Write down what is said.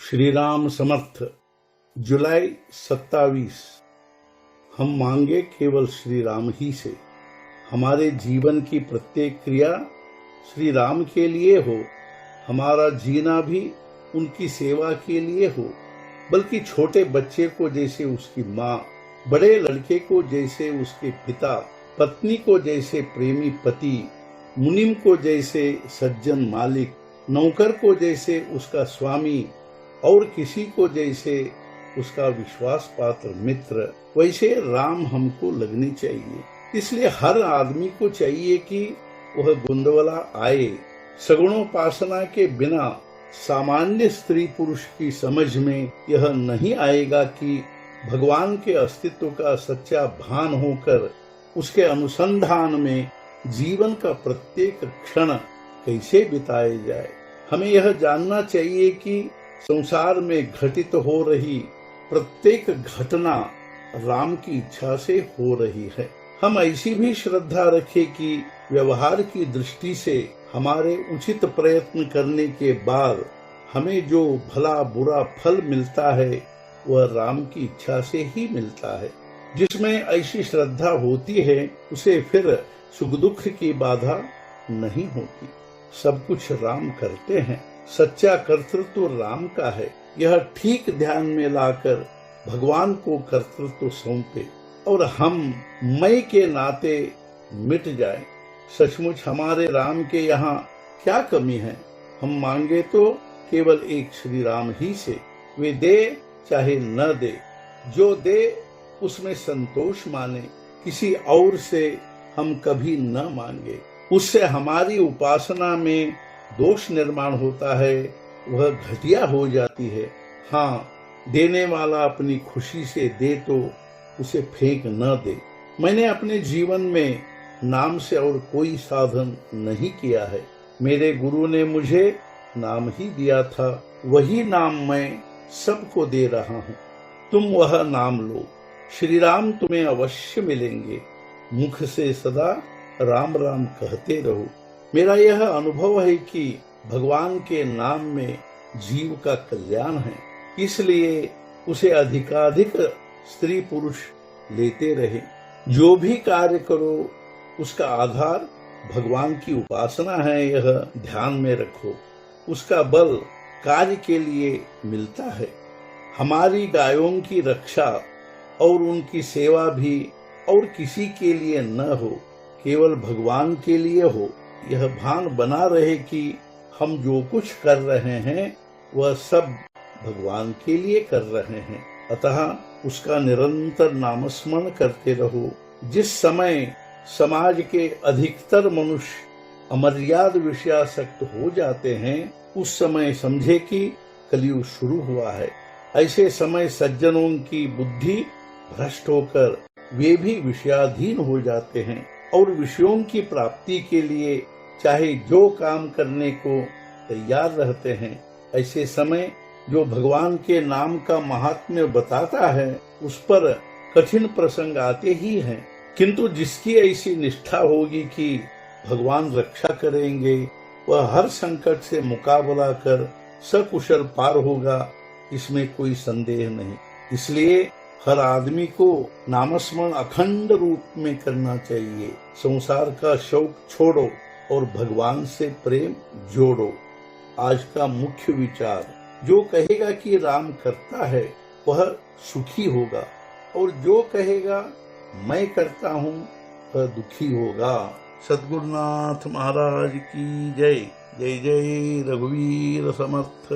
श्री राम समर्थ। जुलाई 27। हम मांगे केवल श्री राम ही से। हमारे जीवन की प्रत्येक क्रिया श्री राम के लिए हो, हमारा जीना भी उनकी सेवा के लिए हो। बल्कि छोटे बच्चे को जैसे उसकी माँ, बड़े लड़के को जैसे उसके पिता, पत्नी को जैसे प्रेमी पति, मुनिम को जैसे सज्जन मालिक, नौकर को जैसे उसका स्वामी और किसी को जैसे उसका विश्वास पात्र मित्र, वैसे राम हमको लगनी चाहिए। इसलिए हर आदमी को चाहिए कि वह गोंदवला आए। सगुणोपासना के बिना सामान्य स्त्री पुरुष की समझ में यह नहीं आएगा कि भगवान के अस्तित्व का सच्चा भान होकर उसके अनुसंधान में जीवन का प्रत्येक क्षण कैसे बिताया जाए। हमें यह जानना चाहिए कि संसार में घटित हो रही प्रत्येक घटना राम की इच्छा से हो रही है। हम ऐसी भी श्रद्धा रखें कि व्यवहार की दृष्टि से हमारे उचित प्रयत्न करने के बाद हमें जो भला बुरा फल मिलता है वह राम की इच्छा से ही मिलता है। जिसमें ऐसी श्रद्धा होती है उसे फिर सुख दुख की बाधा नहीं होती। सब कुछ राम करते हैं, सच्चा कर्तृत्व राम का है। यह ठीक ध्यान में लाकर भगवान को कर्तृत्व सौंपे और हम मैं के नाते मिट जाए। सचमुच हमारे राम के यहाँ क्या कमी है। हम मांगे तो केवल एक श्री राम ही से। वे दे चाहे न दे, जो दे उसमें संतोष माने। किसी और से हम कभी न मांगे, उससे हमारी उपासना में दोष निर्माण होता है, वह घटिया हो जाती है। हाँ, देने वाला अपनी खुशी से दे तो उसे फेंक न दे। मैंने अपने जीवन में नाम से और कोई साधन नहीं किया है। मेरे गुरु ने मुझे नाम ही दिया था, वही नाम मैं सबको दे रहा हूँ। तुम वह नाम लो, श्री राम तुम्हें अवश्य मिलेंगे। मुख से सदा राम राम कहते रहो। मेरा यह अनुभव है कि भगवान के नाम में जीव का कल्याण है, इसलिए उसे अधिकाधिक स्त्री पुरुष लेते रहे। जो भी कार्य करो उसका आधार भगवान की उपासना है, यह ध्यान में रखो। उसका बल कार्य के लिए मिलता है। हमारी गायों की रक्षा और उनकी सेवा भी और किसी के लिए न हो, केवल भगवान के लिए हो। यह भान बना रहे कि हम जो कुछ कर रहे हैं वह सब भगवान के लिए कर रहे हैं। अतः उसका निरंतर नामस्मरण करते रहो। जिस समय समाज के अधिकतर मनुष्य अमर्याद विषयासक्त हो जाते हैं, उस समय समझे कि कलयुग शुरू हुआ है। ऐसे समय सज्जनों की बुद्धि भ्रष्ट होकर वे भी विषयाधीन हो जाते हैं और विषयों की प्राप्ति के लिए चाहे जो काम करने को तैयार रहते हैं। ऐसे समय जो भगवान के नाम का महात्म्य बताता है उस पर कठिन प्रसंग आते ही हैं, किंतु जिसकी ऐसी निष्ठा होगी कि भगवान रक्षा करेंगे, वह हर संकट से मुकाबला कर सकुशल पार होगा, इसमें कोई संदेह नहीं। इसलिए हर आदमी को नामस्मरण अखंड रूप में करना चाहिए। संसार का शौक छोड़ो और भगवान से प्रेम जोड़ो। आज का मुख्य विचार, जो कहेगा कि राम करता है वह सुखी होगा, और जो कहेगा मैं करता हूँ वह दुखी होगा। सद्गुरुनाथ महाराज की जय। जय जय रघुवीर समर्थ।